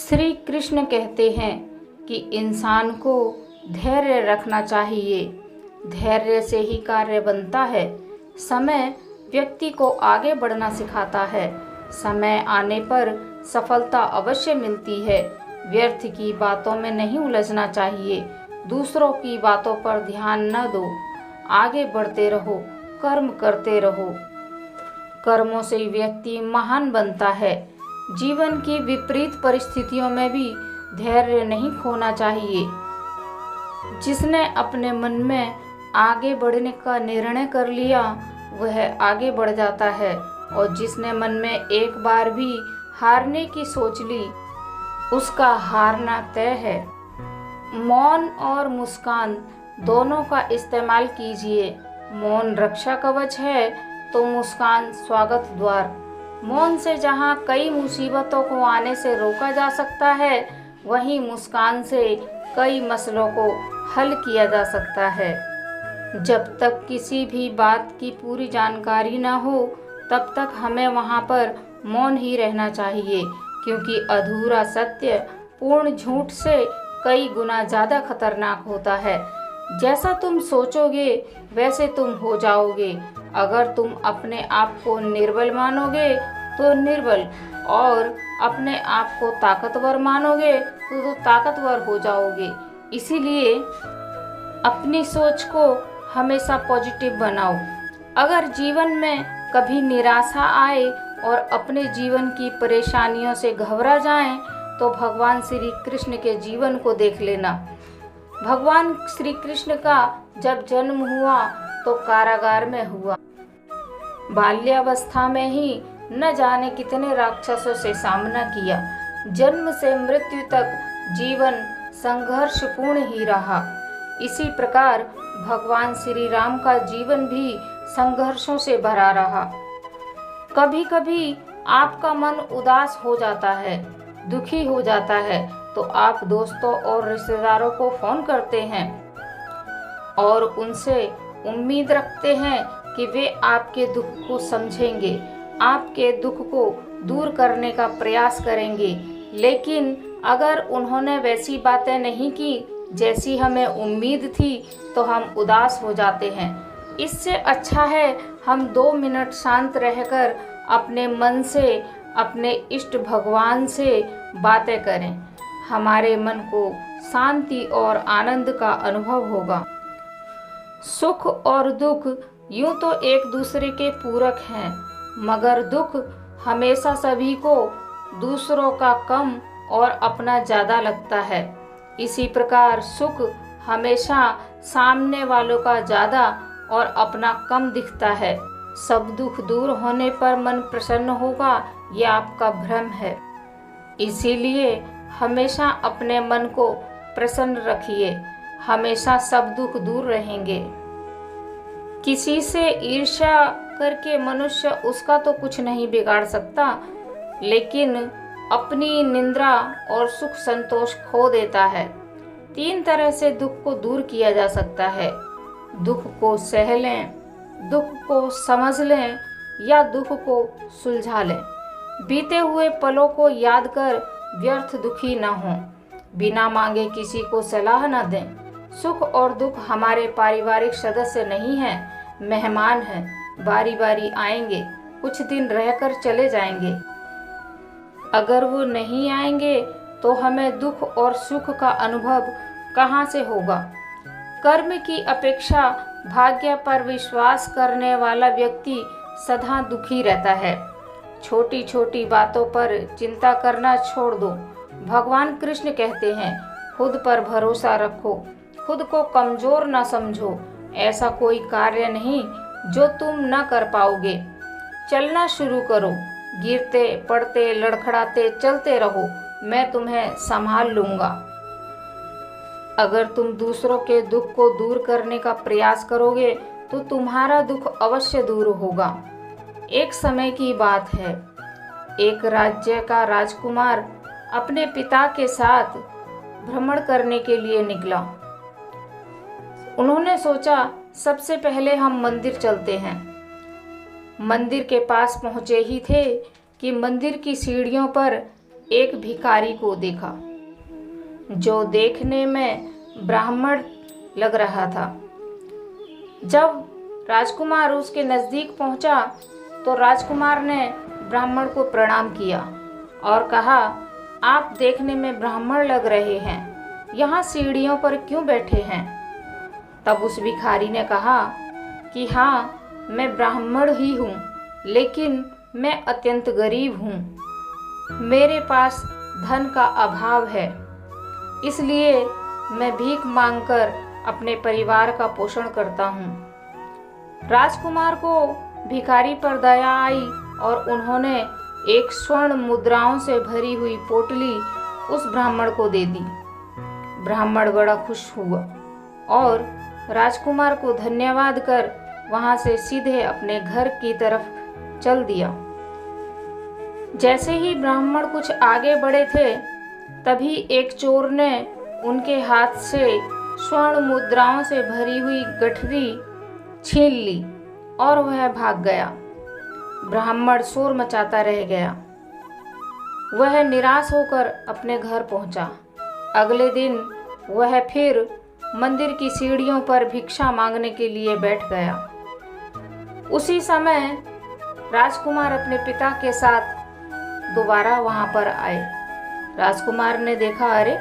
श्री कृष्ण कहते हैं कि इंसान को धैर्य रखना चाहिए। धैर्य से ही कार्य बनता है। समय व्यक्ति को आगे बढ़ना सिखाता है। समय आने पर सफलता अवश्य मिलती है। व्यर्थ की बातों में नहीं उलझना चाहिए। दूसरों की बातों पर ध्यान न दो। आगे बढ़ते रहो, कर्म करते रहो। कर्मों से व्यक्ति महान बनता है। जीवन की विपरीत परिस्थितियों में भी धैर्य नहीं खोना चाहिए। जिसने अपने मन में आगे बढ़ने का निर्णय कर लिया वह आगे बढ़ जाता है, और जिसने मन में एक बार भी हारने की सोच ली उसका हारना तय है। मौन और मुस्कान दोनों का इस्तेमाल कीजिए। मौन रक्षा कवच है तो मुस्कान स्वागत द्वार। मौन से जहाँ कई मुसीबतों को आने से रोका जा सकता है, वहीं मुस्कान से कई मसलों को हल किया जा सकता है। जब तक किसी भी बात की पूरी जानकारी न हो तब तक हमें वहाँ पर मौन ही रहना चाहिए, क्योंकि अधूरा सत्य पूर्ण झूठ से कई गुना ज़्यादा खतरनाक होता है। जैसा तुम सोचोगे वैसे तुम हो जाओगे। अगर तुम अपने आप को निर्बल मानोगे तो निर्बल, और अपने आप को ताकतवर मानोगे तो ताकतवर हो जाओगे। इसीलिए अपनी सोच को हमेशा पॉजिटिव बनाओ। अगर जीवन में कभी निराशा आए और अपने जीवन की परेशानियों से घबरा जाएं, तो भगवान श्री कृष्ण के जीवन को देख लेना। भगवान श्री कृष्ण का जब जन्म हुआ तो कारागार में हुआ। बाल्यावस्था में ही न जाने कितने राक्षसों से सामना किया। जन्म से मृत्यु तक जीवन संघर्षपूर्ण ही रहा। इसी प्रकार भगवान श्री राम का जीवन भी संघर्षों से भरा रहा। कभी कभी आपका मन उदास हो जाता है, दुखी हो जाता है, तो आप दोस्तों और रिश्तेदारों को फोन करते हैं और उनसे उम्मीद रखते हैं कि वे आपके दुख को समझेंगे, आपके दुख को दूर करने का प्रयास करेंगे। लेकिन अगर उन्होंने वैसी बातें नहीं की जैसी हमें उम्मीद थी, तो हम उदास हो जाते हैं। इससे अच्छा है हम 2 मिनट शांत रहकर अपने मन से, अपने इष्ट भगवान से बातें करें। हमारे मन को शांति और आनंद का अनुभव होगा। सुख और दुख यूं तो एक दूसरे के पूरक हैं, मगर दुख हमेशा सभी को दूसरों का कम और अपना ज़्यादा लगता है। इसी प्रकार सुख हमेशा सामने वालों का ज़्यादा और अपना कम दिखता है। सब दुख दूर होने पर मन प्रसन्न होगा, यह आपका भ्रम है। इसीलिए हमेशा अपने मन को प्रसन्न रखिए, हमेशा सब दुख दूर रहेंगे। किसी से ईर्ष्या करके मनुष्य उसका तो कुछ नहीं बिगाड़ सकता, लेकिन अपनी निंद्रा और सुख संतोष खो देता है। 3 तरह से दुख को दूर किया जा सकता है। दुख को सह लें, दुख को समझ लें, या दुख को सुलझा लें। बीते हुए पलों को याद कर व्यर्थ दुखी न हों। बिना मांगे किसी को सलाह न दें। सुख और दुख हमारे पारिवारिक सदस्य नहीं हैं, मेहमान हैं। बारी बारी आएंगे, कुछ दिन रहकर चले जाएंगे। अगर वो नहीं आएंगे तो हमें दुख और सुख का अनुभव कहाँ से होगा। कर्म की अपेक्षा भाग्य पर विश्वास करने वाला व्यक्ति सदा दुखी रहता है। छोटी छोटी बातों पर चिंता करना छोड़ दो। भगवान कृष्ण कहते हैं, खुद पर भरोसा रखो, खुद को कमजोर न समझो। ऐसा कोई कार्य नहीं जो तुम न कर पाओगे। चलना शुरू करो, गिरते पड़ते लड़खड़ाते चलते रहो, मैं तुम्हें संभाल लूँगा। अगर तुम दूसरों के दुख को दूर करने का प्रयास करोगे तो तुम्हारा दुख अवश्य दूर होगा। एक समय की बात है, एक राज्य का राजकुमार अपने पिता के साथ भ्रमण करने के लिए निकला। उन्होंने सोचा सबसे पहले हम मंदिर चलते हैं। मंदिर के पास पहुँचे ही थे कि मंदिर की सीढ़ियों पर एक भिखारी को देखा जो देखने में ब्राह्मण लग रहा था। जब राजकुमार उसके नज़दीक पहुंचा तो राजकुमार ने ब्राह्मण को प्रणाम किया और कहा, आप देखने में ब्राह्मण लग रहे हैं, यहाँ सीढ़ियों पर क्यों बैठे हैं? तब उस भिखारी ने कहा कि हाँ, मैं ब्राह्मण ही हूँ, लेकिन मैं अत्यंत गरीब हूँ। मेरे पास धन का अभाव है, इसलिए मैं भीख मांगकर अपने परिवार का पोषण करता हूँ। राजकुमार को भिखारी पर दया आई और उन्होंने एक स्वर्ण मुद्राओं से भरी हुई पोटली उस ब्राह्मण को दे दी। ब्राह्मण बड़ा खुश हुआ और राजकुमार को धन्यवाद कर वहां से सीधे अपने घर की तरफ चल दिया। जैसे ही ब्राह्मण कुछ आगे बढ़े थे, तभी एक चोर ने उनके हाथ से स्वर्ण मुद्राओं से भरी हुई गठरी छीन ली और वह भाग गया। ब्राह्मण शोर मचाता रह गया। वह निराश होकर अपने घर पहुंचा। अगले दिन वह फिर मंदिर की सीढ़ियों पर भिक्षा मांगने के लिए बैठ गया। उसी समय राजकुमार अपने पिता के साथ दोबारा वहां पर आए। राजकुमार ने देखा, अरे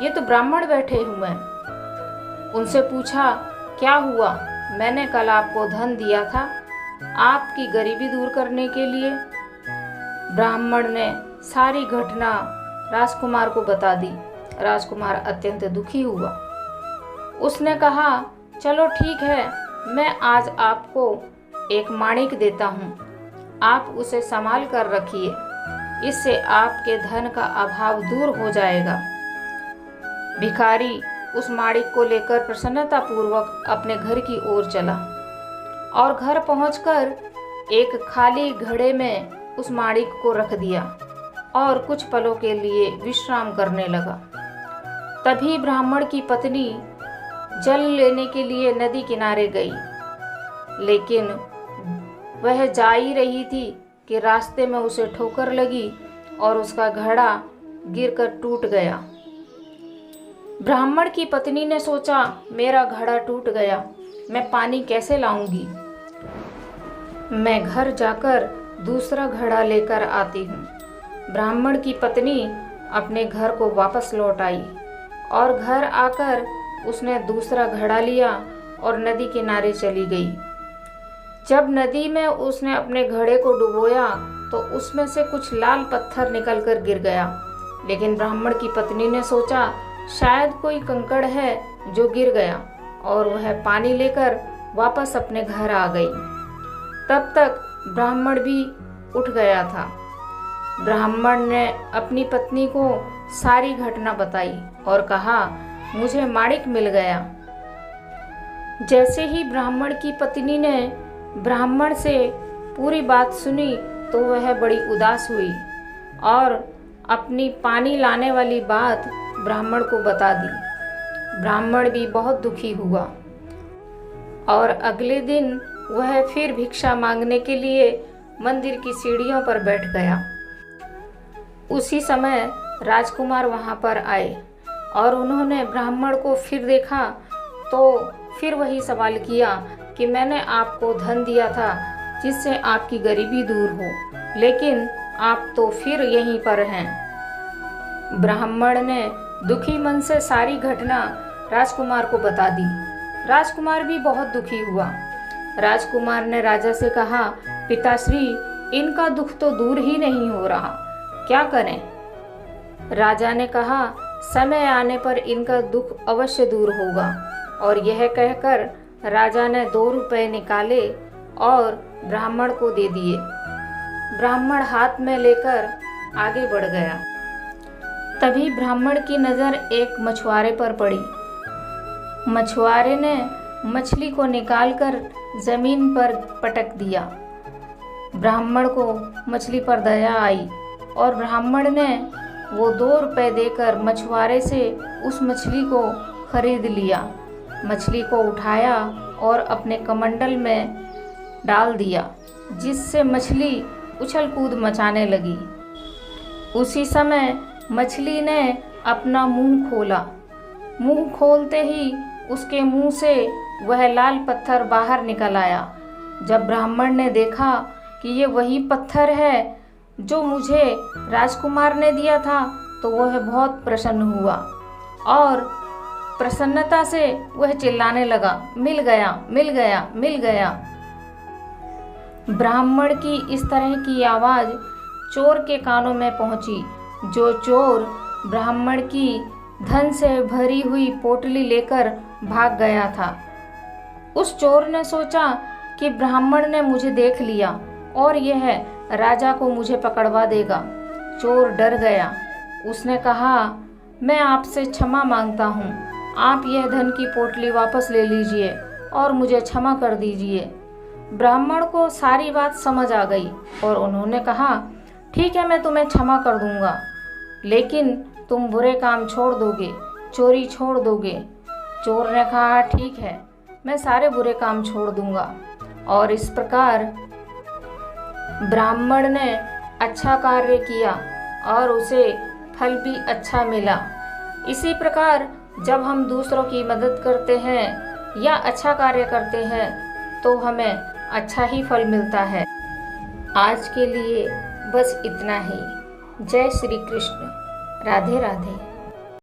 ये तो ब्राह्मण बैठे हुए हैं। उनसे पूछा, क्या हुआ? मैंने कल आपको धन दिया था आपकी गरीबी दूर करने के लिए। ब्राह्मण ने सारी घटना राजकुमार को बता दी। राजकुमार अत्यंत दुखी हुआ। उसने कहा, चलो ठीक है, मैं आज आपको एक माणिक देता हूँ, आप उसे संभाल कर रखिए, इससे आपके धन का अभाव दूर हो जाएगा। भिखारी उस माणिक को लेकर प्रसन्नतापूर्वक अपने घर की ओर चला और घर पहुंचकर एक खाली घड़े में उस माणिक को रख दिया और कुछ पलों के लिए विश्राम करने लगा। तभी ब्राह्मण की पत्नी जल लेने के लिए नदी किनारे गई, लेकिन वह जा ही रही थी कि रास्ते में उसे ठोकर लगी और उसका घड़ा गिरकर टूट गया। ब्राह्मण की पत्नी ने सोचा, मेरा घड़ा टूट गया, मैं पानी कैसे लाऊंगी? मैं घर जाकर दूसरा घड़ा लेकर आती हूँ। ब्राह्मण की पत्नी अपने घर को वापस लौट आई और घर आकर उसने दूसरा घड़ा लिया और नदी किनारे चली गई। जब नदी में उसने अपने घड़े को डुबोया तो उसमें से कुछ लाल पत्थर निकलकर गिर गया, लेकिन ब्राह्मण की पत्नी ने सोचा शायद कोई कंकड़ है जो गिर गया, और वह पानी लेकर वापस अपने घर आ गई। तब तक ब्राह्मण भी उठ गया था। ब्राह्मण ने अपनी पत्नी को सारी घटना बताई और कहा, मुझे माणिक मिल गया। जैसे ही ब्राह्मण की पत्नी ने ब्राह्मण से पूरी बात सुनी तो वह बड़ी उदास हुई और अपनी पानी लाने वाली बात ब्राह्मण को बता दी। ब्राह्मण भी बहुत दुखी हुआ और अगले दिन वह फिर भिक्षा मांगने के लिए मंदिर की सीढ़ियों पर बैठ गया। उसी समय राजकुमार वहां पर आए और उन्होंने ब्राह्मण को फिर देखा तो फिर वही सवाल किया कि मैंने आपको धन दिया था जिससे आपकी गरीबी दूर हो, लेकिन आप तो फिर यहीं पर हैं। ब्राह्मण ने दुखी मन से सारी घटना राजकुमार को बता दी। राजकुमार भी बहुत दुखी हुआ। राजकुमार ने राजा से कहा, पिताश्री, इनका दुख तो दूर ही नहीं हो रहा, क्या करें? राजा ने कहा, समय आने पर इनका दुख अवश्य दूर होगा। और यह कहकर राजा ने 2 रुपए निकाले और ब्राह्मण को दे दिए। ब्राह्मण हाथ में लेकर आगे बढ़ गया। तभी ब्राह्मण की नज़र एक मछुआरे पर पड़ी। मछुआरे ने मछली को निकालकर जमीन पर पटक दिया। ब्राह्मण को मछली पर दया आई और ब्राह्मण ने वो 2 रुपए देकर मछुआरे से उस मछली को खरीद लिया। मछली को उठाया और अपने कमंडल में डाल दिया, जिससे मछली उछल कूद मचाने लगी। उसी समय मछली ने अपना मुंह खोला। मुंह खोलते ही उसके मुंह से वह लाल पत्थर बाहर निकल आया। जब ब्राह्मण ने देखा कि ये वही पत्थर है जो मुझे राजकुमार ने दिया था, तो वह बहुत प्रसन्न हुआ और प्रसन्नता से वह चिल्लाने लगा, मिल गया, मिल गया, मिल गया। ब्राह्मण की इस तरह की आवाज़ चोर के कानों में पहुंची। जो चोर ब्राह्मण की धन से भरी हुई पोटली लेकर भाग गया था। उस चोर ने सोचा कि ब्राह्मण ने मुझे देख लिया और यह राजा को मुझे पकड़वा देगा। चोर डर गया। उसने कहा, मैं आपसे क्षमा मांगता हूँ, आप यह धन की पोटली वापस ले लीजिए और मुझे क्षमा कर दीजिए। ब्राह्मण को सारी बात समझ आ गई और उन्होंने कहा, ठीक है, मैं तुम्हें क्षमा कर दूंगा, लेकिन तुम बुरे काम छोड़ दोगे, चोरी छोड़ दोगे। चोर ने कहा, ठीक है, मैं सारे बुरे काम छोड़ दूंगा। और इस प्रकार ब्राह्मण ने अच्छा कार्य किया और उसे फल भी अच्छा मिला। इसी प्रकार जब हम दूसरों की मदद करते हैं या अच्छा कार्य करते हैं तो हमें अच्छा ही फल मिलता है। आज के लिए बस इतना ही। जय श्री कृष्ण। राधे राधे।